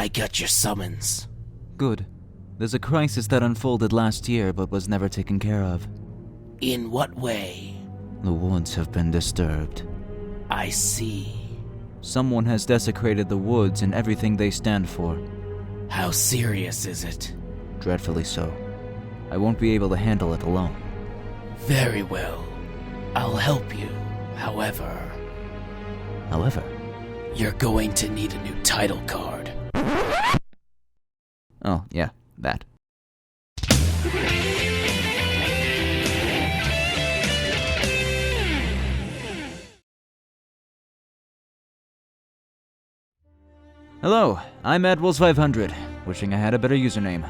I got your summons. Good. There's a crisis that unfolded last year but was never taken care of. In what way? The woods have been disturbed. I see. Someone has desecrated the woods and everything they stand for. How serious is it? Dreadfully so. I won't be able to handle it alone. Very well. I'll help you. However, you're going to need a new title card. Oh, yeah, that. Hello, I'm AdWolves500, wishing I had a better username.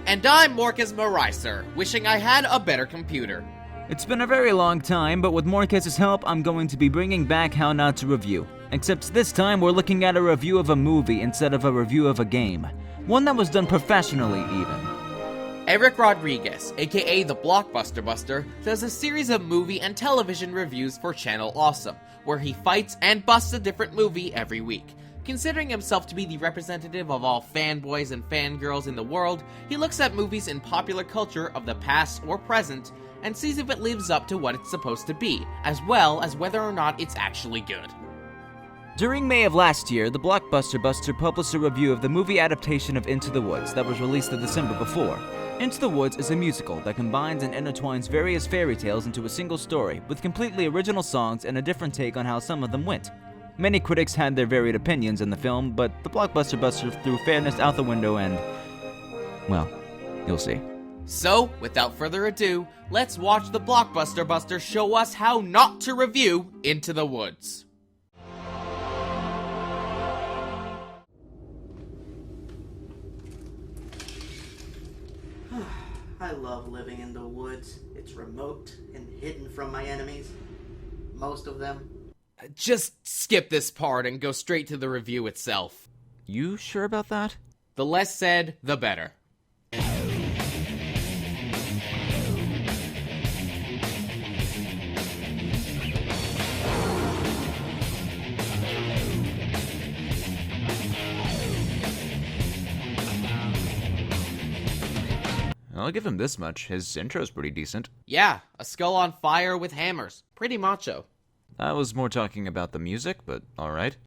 And I'm Morkez Marihser, wishing I had a better computer. It's been a very long time, but with Morkez's help, I'm going to be bringing back How Not to Review. Except this time, we're looking at a review of a movie instead of a review of a game. One that was done professionally, even. Eric Rodriguez, aka the Blockbuster Buster, does a series of movie and television reviews for Channel Awesome, where he fights and busts a different movie every week. Considering himself to be the representative of all fanboys and fangirls in the world, he looks at movies in popular culture of the past or present and sees if it lives up to what it's supposed to be, as well as whether or not it's actually good. During May of last year, the Blockbuster Buster published a review of the movie adaptation of Into the Woods that was released the December before. Into the Woods is a musical that combines and intertwines various fairy tales into a single story, with completely original songs and a different take on how some of them went. Many critics had their varied opinions in the film, but the Blockbuster Buster threw fairness out the window and, well, you'll see. So, without further ado, let's watch the Blockbuster Buster show us how not to review Into the Woods. I love living in the woods. It's remote and hidden from my enemies. Most of them. Just skip this part and go straight to the review itself. You sure about that? The less said, the better. I'll give him this much. His intro's pretty decent. Yeah, a skull on fire with hammers. Pretty macho. I was more talking about the music, but alright.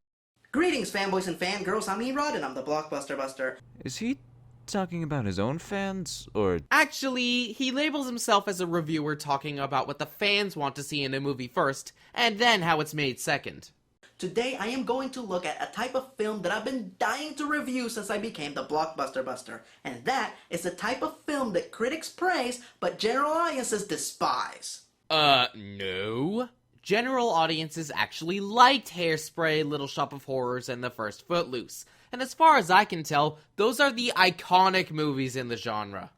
Greetings, fanboys and fangirls. I'm Erod, and I'm the Blockbuster Buster. Is he talking about his own fans, or...? Actually, he labels himself as a reviewer talking about what the fans want to see in a movie first, and then how it's made second. Today, I am going to look at a type of film that I've been dying to review since I became the Blockbuster Buster. And that is the type of film that critics praise, but general audiences despise. No. General audiences actually liked Hairspray, Little Shop of Horrors, and The First Footloose. And as far as I can tell, those are the iconic movies in the genre.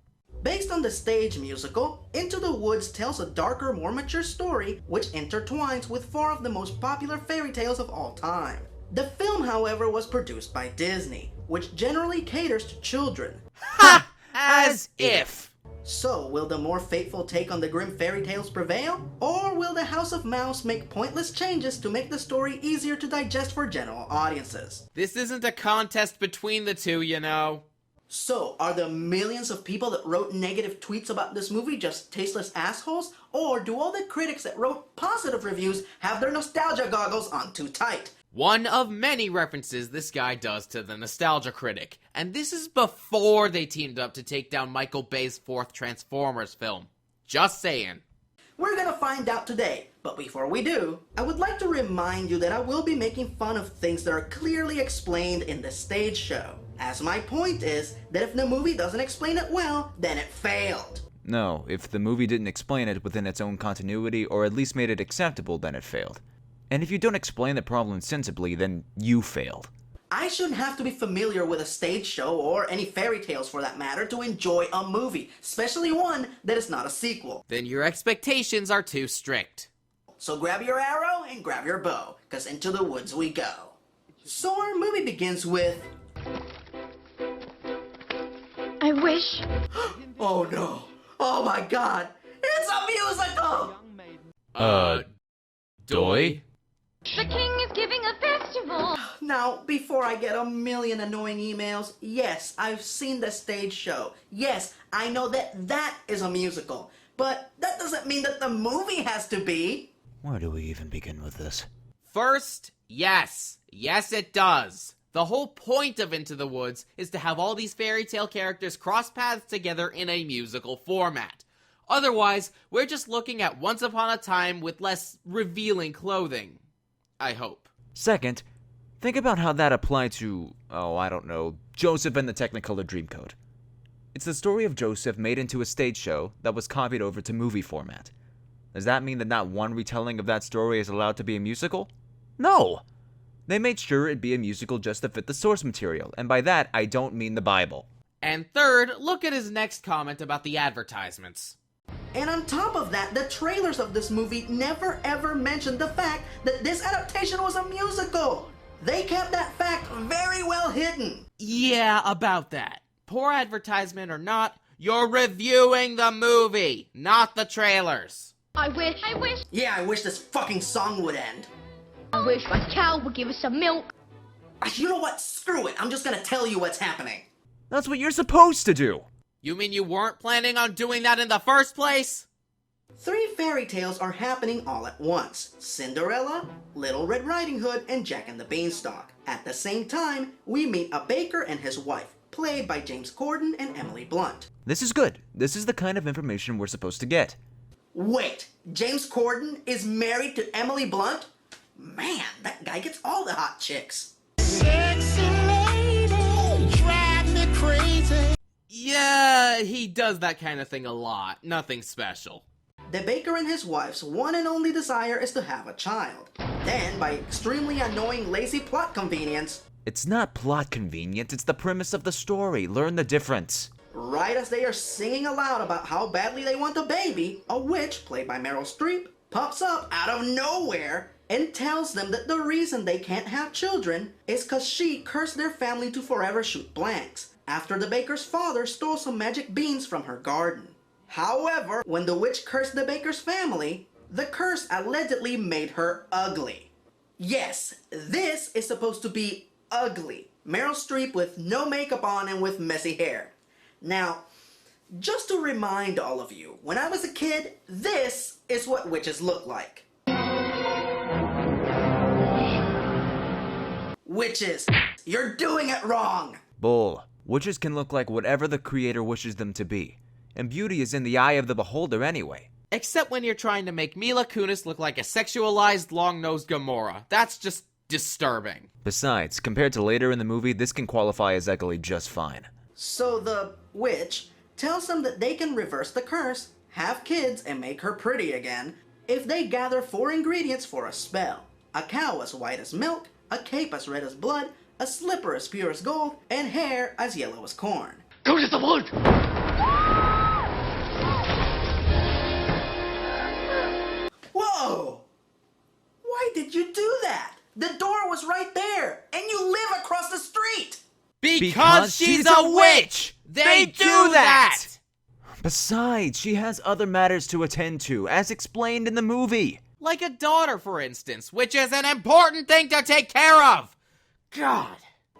Based on the stage musical, Into the Woods tells a darker, more mature story which intertwines with four of the most popular fairy tales of all time. The film, however, was produced by Disney, which generally caters to children. Ha! As if! So, will the more fateful take on the grim fairy tales prevail? Or will the House of Mouse make pointless changes to make the story easier to digest for general audiences? This isn't a contest between the two, you know. So, are the millions of people that wrote negative tweets about this movie just tasteless assholes? Or do all the critics that wrote positive reviews have their nostalgia goggles on too tight? One of many references this guy does to the Nostalgia Critic, and this is before they teamed up to take down Michael Bay's fourth Transformers film. Just saying. We're gonna find out today, but before we do, I would like to remind you that I will be making fun of things that are clearly explained in the stage show. As my point is that if the movie doesn't explain it well, then it failed. No, if the movie didn't explain it within its own continuity, or at least made it acceptable, then it failed. And if you don't explain the problem sensibly, then you failed. I shouldn't have to be familiar with a stage show, or any fairy tales for that matter, to enjoy a movie, especially one that is not a sequel. Then your expectations are too strict. So grab your arrow and grab your bow, cause into the woods we go. So our movie begins with... I wish. Oh no! Oh my god! It's a musical! Doy? The king is giving a feast. impossible. Now, before I get a million annoying emails, yes, I've seen the stage show. Yes, I know that is a musical. But that doesn't mean that the movie has to be. Where do we even begin with this? First, yes. Yes, it does. The whole point of Into the Woods is to have all these fairy tale characters cross paths together in a musical format. Otherwise, we're just looking at Once Upon a Time with less revealing clothing. I hope. Second, think about how that applied to, Joseph and the Technicolor Dreamcoat. It's the story of Joseph made into a stage show that was copied over to movie format. Does that mean that not one retelling of that story is allowed to be a musical? No! They made sure it'd be a musical just to fit the source material, and by that, I don't mean the Bible. And third, look at his next comment about the advertisements. And on top of that, the trailers of this movie never ever mentioned the fact that this adaptation was a musical. They kept that fact very well hidden. Yeah, about that. Poor advertisement or not, you're reviewing the movie, not the trailers. I wish. Yeah, I wish this fucking song would end. I wish my cow would give us some milk. You know what? Screw it. I'm just gonna tell you what's happening. That's what you're supposed to do! You mean you weren't planning on doing that in the first place? 3 fairy tales are happening all at once. Cinderella, Little Red Riding Hood, and Jack and the Beanstalk. At the same time, we meet a baker and his wife, played by James Corden and Emily Blunt. This is good. This is the kind of information we're supposed to get. Wait, James Corden is married to Emily Blunt? Man, that guy gets all the hot chicks. Sexy lady, drive me crazy. Yeah, he does that kind of thing a lot. Nothing special. The baker and his wife's one and only desire is to have a child. Then, by extremely annoying lazy plot convenience, It's not plot convenience, it's the premise of the story. Learn the difference. right as they are singing aloud about how badly they want a baby, a witch, played by Meryl Streep, pops up out of nowhere and tells them that the reason they can't have children is because she cursed their family to forever shoot blanks after the baker's father stole some magic beans from her garden. However, when the witch cursed the baker's family, the curse allegedly made her ugly. Yes, this is supposed to be ugly. Meryl Streep with no makeup on and with messy hair. Now, just to remind all of you, when I was a kid, this is what witches look like. Witches, you're doing it wrong! Bull. Witches can look like whatever the creator wishes them to be. And beauty is in the eye of the beholder anyway. Except when you're trying to make Mila Kunis look like a sexualized, long-nosed Gamora. That's just disturbing. Besides, compared to later in the movie, this can qualify as ugly just fine. So the witch tells them that they can reverse the curse, have kids, and make her pretty again if they gather 4 ingredients for a spell. A cow as white as milk, a cape as red as blood, a slipper as pure as gold, and hair as yellow as corn. Go to the wood! Whoa! Why did you do that? The door was right there, and you live across the street! Because she's a witch! They do that! Besides, she has other matters to attend to, as explained in the movie. Like a daughter, for instance, which is an important thing to take care of! God.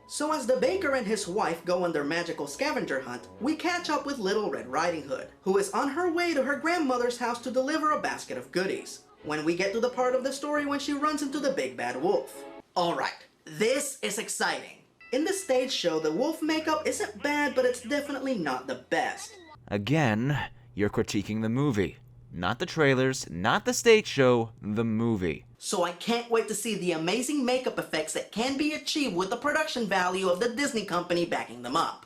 So as the baker and his wife go on their magical scavenger hunt, we catch up with Little Red Riding Hood, who is on her way to her grandmother's house to deliver a basket of goodies, when we get to the part of the story when she runs into the big bad wolf. Alright, this is exciting. In the stage show, the wolf makeup isn't bad, but it's definitely not the best. Again, you're critiquing the movie. Not the trailers, not the stage show, the movie. So I can't wait to see the amazing makeup effects that can be achieved with the production value of the Disney company backing them up.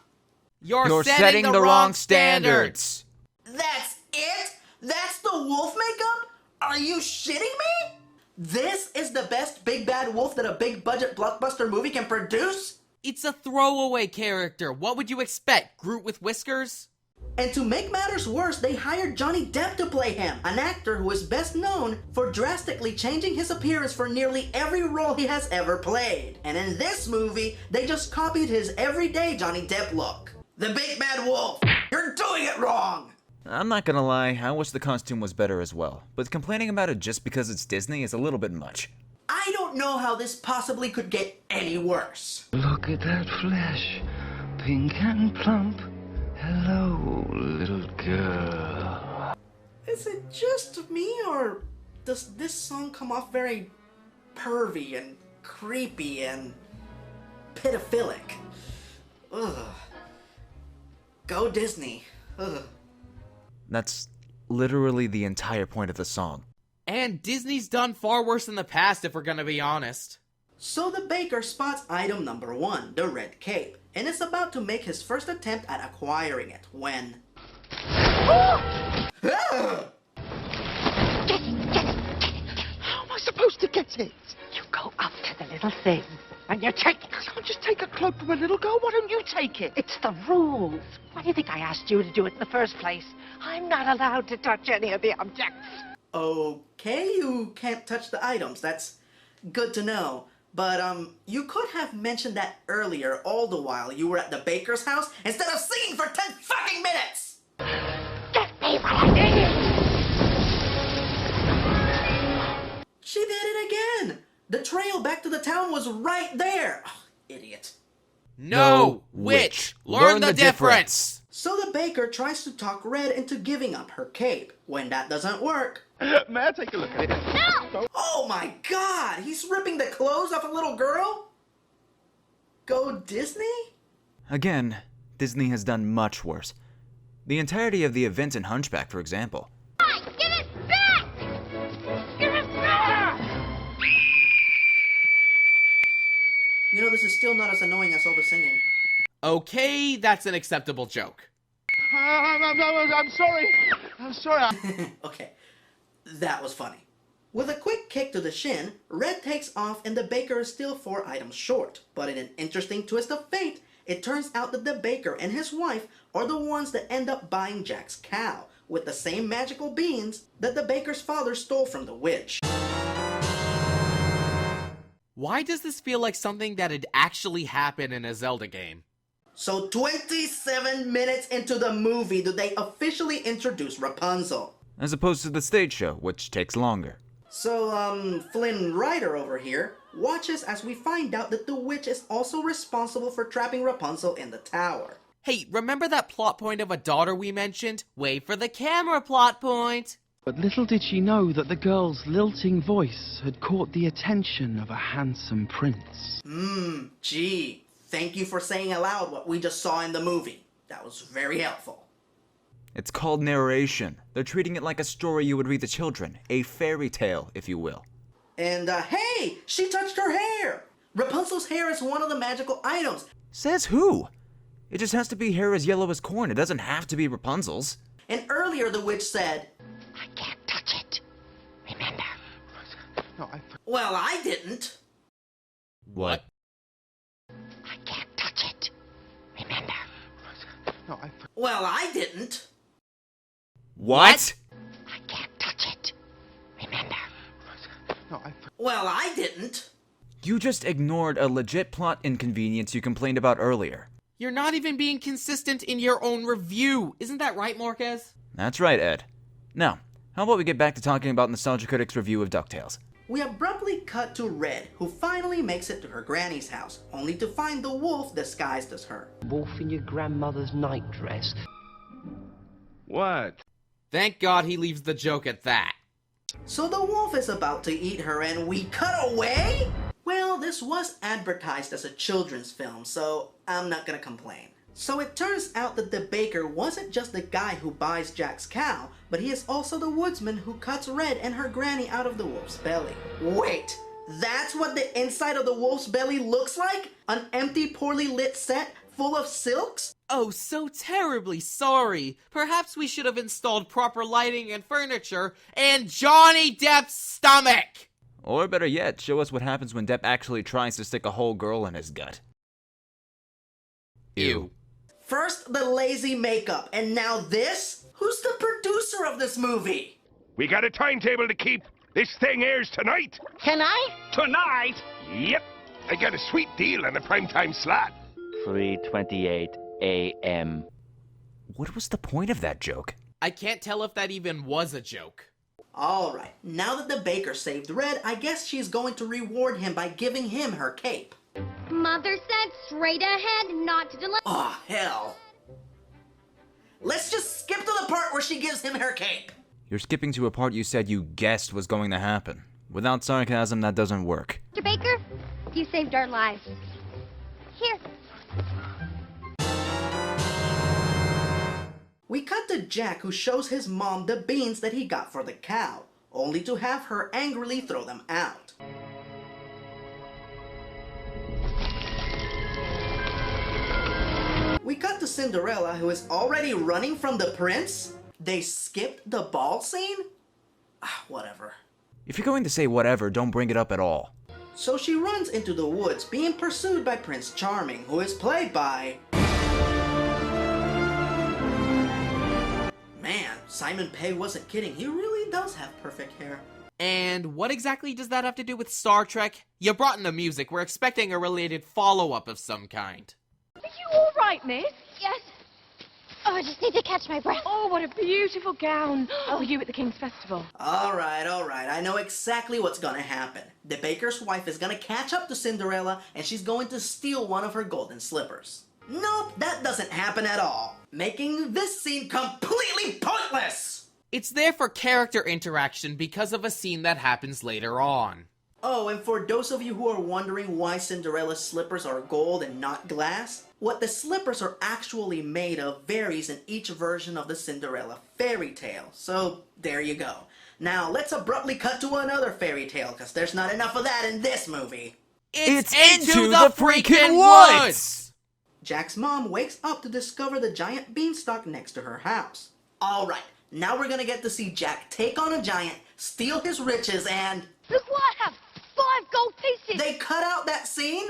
You're setting the wrong standards! That's it? That's the wolf makeup? Are you shitting me? This is the best big bad wolf that a big budget blockbuster movie can produce? It's a throwaway character. What would you expect? Groot with whiskers? And to make matters worse, they hired Johnny Depp to play him, an actor who is best known for drastically changing his appearance for nearly every role he has ever played. And in this movie, they just copied his everyday Johnny Depp look. The Big Bad Wolf, you're doing it wrong! I'm not gonna lie, I wish the costume was better as well, but complaining about it just because it's Disney is a little bit much. I don't don't know how this possibly could get any worse. Look at that flesh, pink and plump. Hello, little girl. Is it just me, or does this song come off very pervy and creepy and pedophilic? Ugh. Go Disney. Ugh. That's literally the entire point of the song. And Disney's done far worse in the past, if we're gonna be honest. So the baker spots item number 1, the red cape, and is about to make his first attempt at acquiring it when... Ah! How am I supposed to get it? You go up to the little thing and you take it. I can't just take a cloak from a little girl. Why don't you take it? It's the rules. Why do you think I asked you to do it in the first place? I'm not allowed to touch any of the objects. Okay, you can't touch the items. That's good to know. But, you could have mentioned that earlier, all the while you were at the baker's house, instead of singing for 10 fucking minutes! Get me what I need! She did it again! The trail back to the town was right there! Ugh, idiot. No, witch, learn the difference! So the baker tries to talk Red into giving up her cape. When that doesn't work... May I take a look at it? No! Oh my god! He's ripping the clothes off a little girl? Go Disney? Again, Disney has done much worse. The entirety of the event in Hunchback, for example. Give it back! Give it back! You know, this is still not as annoying as all the singing. Okay, that's an acceptable joke. I'm sorry. I'm sorry. Okay, that was funny. With a quick kick to the shin, Red takes off and the baker is still 4 items short. But in an interesting twist of fate, it turns out that the baker and his wife are the ones that end up buying Jack's cow, with the same magical beans that the baker's father stole from the witch. Why does this feel like something that'd actually happen in a Zelda game? So 27 minutes into the movie do they officially introduce Rapunzel. As opposed to the stage show, which takes longer. So, Flynn Rider over here watches as we find out that the witch is also responsible for trapping Rapunzel in the tower. Hey, remember that plot point of a daughter we mentioned? Wait for the camera plot point! But little did she know that the girl's lilting voice had caught the attention of a handsome prince. Gee. Thank you for saying aloud what we just saw in the movie. That was very helpful. It's called narration. They're treating it like a story you would read to children. A fairy tale, if you will. And, hey! She touched her hair! Rapunzel's hair is one of the magical items. Says who? It just has to be hair as yellow as corn. It doesn't have to be Rapunzel's. And earlier the witch said, I can't touch it. Remember. No, well, I didn't. What? I can't touch it. Remember. no, Well, I didn't. What? I can't touch it. Remember. no, Well, I didn't. You just ignored a legit plot inconvenience you complained about earlier. You're not even being consistent in your own review. Isn't that right, Morkez? That's right, Ed. Now, how about we get back to talking about Nostalgia Critic's review of DuckTales? We abruptly cut to Red, who finally makes it to her granny's house, only to find the wolf disguised as her. Wolf in your grandmother's nightdress. What? Thank God he leaves the joke at that. So the wolf is about to eat her and we cut away? Well, this was advertised as a children's film, so I'm not gonna complain. So it turns out that the baker wasn't just the guy who buys Jack's cow, but he is also the woodsman who cuts Red and her granny out of the wolf's belly. Wait, that's what the inside of the wolf's belly looks like? An empty, poorly lit set full of silks? Oh, so terribly sorry. Perhaps we should have installed proper lighting and furniture and Johnny Depp's stomach! Or better yet, show us what happens when Depp actually tries to stick a whole girl in his gut. Ew. First the lazy makeup, and now this? Who's the producer of this movie? We got a timetable to keep. This thing airs tonight. Tonight? Tonight? Yep. I got a sweet deal on the primetime slot. 3:28 a.m. What was the point of that joke? I can't tell if that even was a joke. Alright, now that the baker saved Red, I guess she's going to reward him by giving him her cape. Mother said straight ahead, not to delay. Oh, hell. Let's just skip to the part where she gives him her cape. You're skipping to a part you said you guessed was going to happen. Without sarcasm, that doesn't work. Mr. Baker, you saved our lives. Here. We cut to Jack, who shows his mom the beans that he got for the cow, only to have her angrily throw them out. We cut to Cinderella, who is already running from the prince. They skipped the ball scene? Whatever. If you're going to say whatever, don't bring it up at all. So she runs into the woods, being pursued by Prince Charming, who is played by... Man, Simon Pegg wasn't kidding. He really does have perfect hair. And what exactly does that have to do with Star Trek? You brought in the music. We're expecting a related follow-up of some kind. Are you all right, miss? Yes. Oh, I just need to catch my breath. Oh, what a beautiful gown. Oh, were you at the King's Festival? Alright. I know exactly what's gonna happen. The baker's wife is gonna catch up to Cinderella, and she's going to steal one of her golden slippers. Nope, that doesn't happen at all, making this scene completely pointless! It's there for character interaction because of a scene that happens later on. Oh, and for those of you who are wondering why Cinderella's slippers are gold and not glass, what the slippers are actually made of varies in each version of the Cinderella fairy tale. So, there you go. Now, let's abruptly cut to another fairy tale, because there's not enough of that in this movie. It's into the freaking woods! Jack's mom wakes up to discover the giant beanstalk next to her house. Alright, now we're gonna get to see Jack take on a giant, steal his riches, and... Look what I have! 5 gold pieces! They cut out that scene?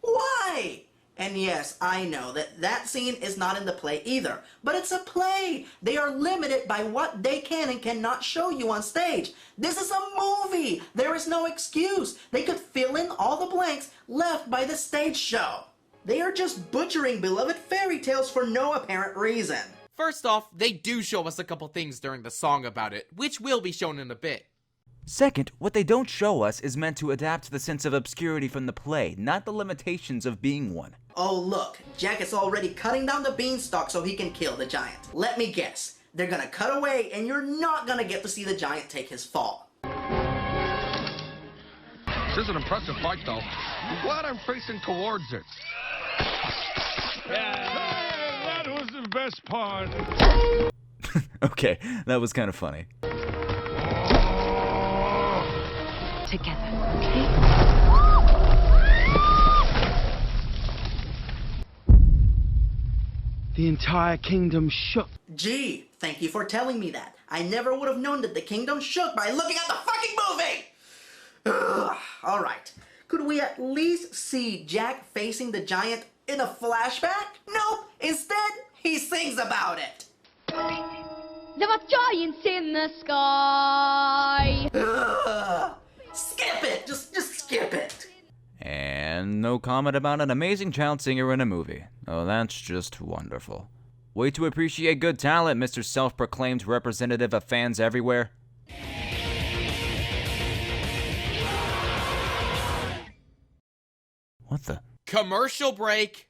Why? And yes, I know that scene is not in the play either, but it's a play. They are limited by what they can and cannot show you on stage. This is a movie. There is no excuse. They could fill in all the blanks left by the stage show. They are just butchering beloved fairy tales for no apparent reason. First off, they do show us a couple things during the song about it, which will be shown in a bit. Second, what they don't show us is meant to adapt the sense of obscurity from the play, not the limitations of being one. Oh look, Jack is already cutting down the beanstalk so he can kill the giant. Let me guess, they're gonna cut away and you're not gonna get to see the giant take his fall. This is an impressive fight, though. I'm glad I'm facing towards it. Yeah, that was the best part. Okay, that was kind of funny. Together, okay? The entire kingdom shook. Gee, thank you for telling me that. I never would have known that the kingdom shook by looking at the fucking movie! Ugh. Alright, could we at least see Jack facing the giant in a flashback? Nope, instead, he sings about it. There are giants in the sky. Ugh. Skip it! Just skip it! And no comment about an amazing child singer in a movie. Oh, that's just wonderful. Way to appreciate good talent, Mr. Self-proclaimed representative of fans everywhere. What the? Commercial break.